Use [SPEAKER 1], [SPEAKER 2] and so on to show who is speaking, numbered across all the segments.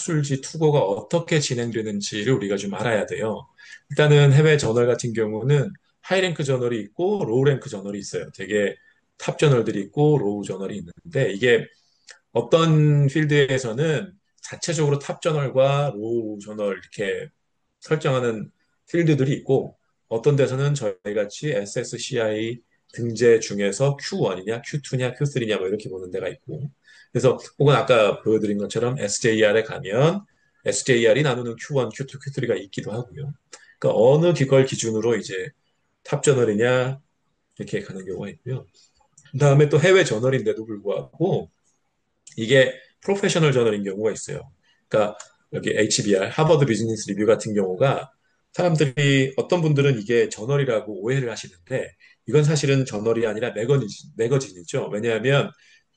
[SPEAKER 1] 학술지 투고가 어떻게 진행되는지를 우리가 좀 알아야 돼요. 일단은 해외 저널 같은 경우는 하이랭크 저널이 있고 로우랭크 저널이 있어요. 되게 탑 저널들이 있고 로우 저널이 있는데 이게 어떤 필드에서는 자체적으로 탑 저널과 로우 저널 이렇게 설정하는 필드들이 있고 어떤 데서는 저희 같이 SSCI 등재 중에서 Q1이냐, Q2냐, Q3냐 뭐 이렇게 보는 데가 있고 그래서 혹은 아까 보여드린 것처럼 SJR에 가면 SJR이 나누는 Q1, Q2, Q3가 있기도 하고요. 그러니까 어느 기걸 기준으로 이제 탑 저널이냐 이렇게 가는 경우가 있고요. 그다음에 또 해외 저널인데도 불구하고 이게 프로페셔널 저널인 경우가 있어요. 그러니까 여기 HBR, 하버드 비즈니스 리뷰 같은 경우가 사람들이 어떤 분들은 이게 저널이라고 오해를 하시는데 이건 사실은 저널이 아니라 매거진이죠. 왜냐하면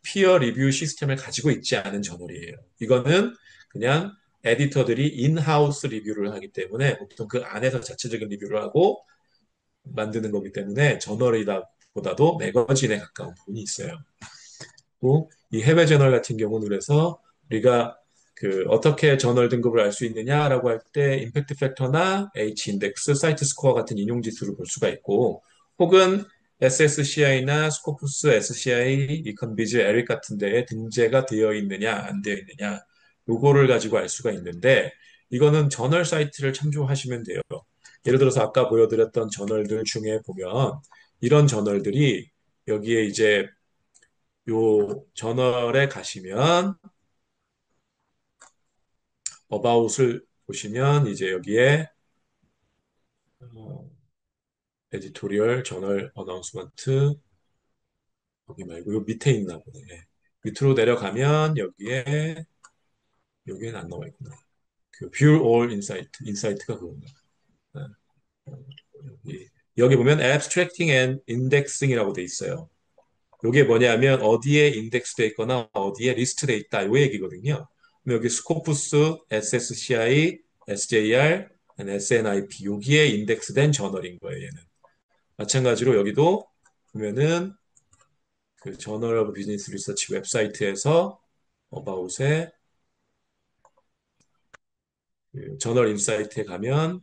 [SPEAKER 1] 피어 리뷰 시스템을 가지고 있지 않은 저널이에요. 이거는 그냥 에디터들이 인하우스 리뷰를 하기 때문에 보통 그 안에서 자체적인 리뷰를 하고 만드는 거기 때문에 저널이다 보다도 매거진에 가까운 부분이 있어요. 이 해외 저널 같은 경우는 그래서 우리가 그 어떻게 저널 등급을 알 수 있느냐라고 할 때 임팩트 팩터나 H 인덱스, 사이트 스코어 같은 인용 지수를 볼 수가 있고 혹은 SSCI나 스코프스, SCI, 이컨비즈, 에릭 같은 데에 등재가 되어 있느냐 안 되어 있느냐 요거를 가지고 알 수가 있는데 이거는 저널 사이트를 참조하시면 돼요. 예를 들어서 아까 보여드렸던 저널들 중에 보면 이런 저널들이 여기에 이제 요 저널에 가시면 About을 보시면 이제 여기에 어, 에디토리얼 저널 어나운스먼트 여기 말고 요 밑에 있나 보네. 밑으로 내려가면 여기에는 안 나와 있구나. 그 View All Insight 인사이트가 그건가. 아, 여기, 여기 보면 Abstracting and Indexing이라고 돼 있어요. 이게 뭐냐면 어디에 인덱스돼 있거나 어디에 리스트돼 있다 이 얘기거든요. 그럼 여기 스코프스, SSCI, SJR, SNIP 여기에 인덱스된 저널인 거예요. 얘는 마찬가지로 여기도 보면은 그 저널 오브 비즈니스 리서치 웹사이트에서 어바웃에 그 저널 인사이트에 가면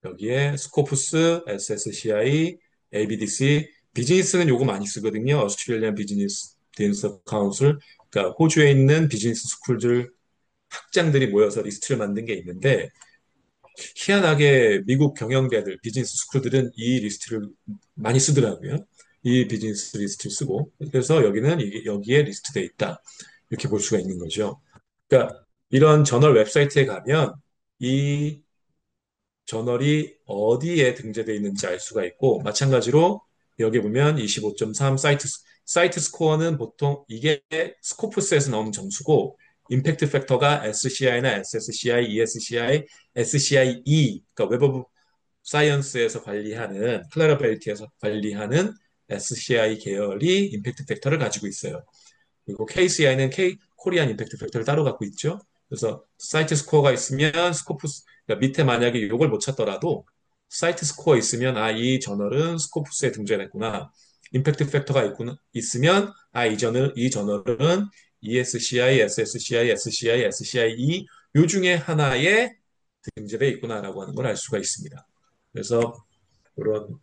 [SPEAKER 1] 여기에 스코프스, SSCI, ABDC 비즈니스는 요거 많이 쓰거든요. 오스트레일리안 비즈니스 데인서 카운슬 그러니까 호주에 있는 비즈니스 스쿨들 학장들이 모여서 리스트를 만든 게 있는데 희한하게 미국 경영대들 비즈니스 스쿨들은 이 리스트를 많이 쓰더라고요. 이 비즈니스 리스트를 쓰고 그래서 여기는 이게 여기에 리스트돼 있다 이렇게 볼 수가 있는 거죠. 그러니까 이런 저널 웹사이트에 가면 이 저널이 어디에 등재되어 있는지 알 수가 있고 마찬가지로 여기 보면 25.3 사이트 스코어는 보통 이게 스코프스에서 나오는 점수고 임팩트 팩터가 SCI나 SSCI, ESCI, SCIE 그러니까 웹 오브 사이언스에서 관리하는 클래러벨티에서 관리하는 SCI 계열이 임팩트 팩터를 가지고 있어요. 그리고 KCI는 코리안 임팩트 팩터를 따로 갖고 있죠. 그래서 사이트 스코어가 있으면 스코프스 그러니까 밑에 만약에 이걸 못 찾더라도 사이트 스코어 있으면 이 저널은 스코프스에 등재됐구나. 임팩트 팩터가 있으면 이 저널은 ESCI, SSCI, SCI, SCIE 요 중에 하나에 등재되어 있구나라고 하는 걸 알 수가 있습니다. 그래서 그런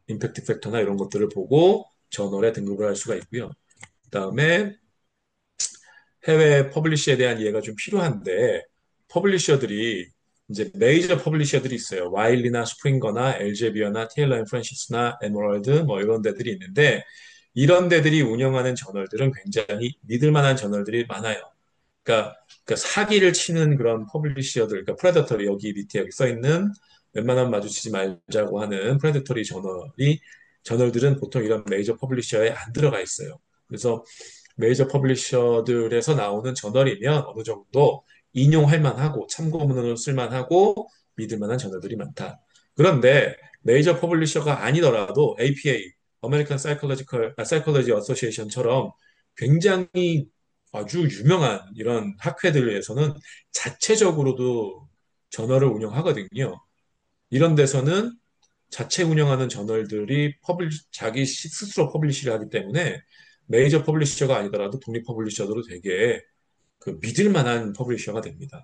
[SPEAKER 1] 임팩트 팩터나 이런 것들을 보고 저널에 등급을 할 수가 있고요. 그다음에 해외 퍼블리셔에 대한 이해가 좀 필요한데 퍼블리셔들이 이제 메이저 퍼블리셔들이 있어요. 와일리나 스프링거나 엘제비어나 테일러 앤 프랜시스나 에메랄드 뭐 이런 데들이 있는데 이런 데들이 운영하는 저널들은 굉장히 믿을 만한 저널들이 많아요. 그러니까 사기를 치는 그런 퍼블리셔들, 그러니까 프레데터리 여기 밑에 여기 써 있는 웬만하면 마주치지 말자고 하는 프레데터리 저널들은 보통 이런 메이저 퍼블리셔에 안 들어가 있어요. 그래서 메이저 퍼블리셔들에서 나오는 저널이면 어느 정도 인용할 만하고 참고문헌으로 쓸 만하고 믿을 만한 저널들이 많다. 그런데 메이저 퍼블리셔가 아니더라도 APA, American Psychology Association처럼 굉장히 아주 유명한 이런 학회들에서는 자체적으로도 저널을 운영하거든요. 이런 데서는 자체 운영하는 저널들이 자기 스스로 퍼블리시를 하기 때문에 메이저 퍼블리셔가 아니더라도 독립 퍼블리셔들도 되게 그 믿을 만한 퍼블리셔가 됩니다.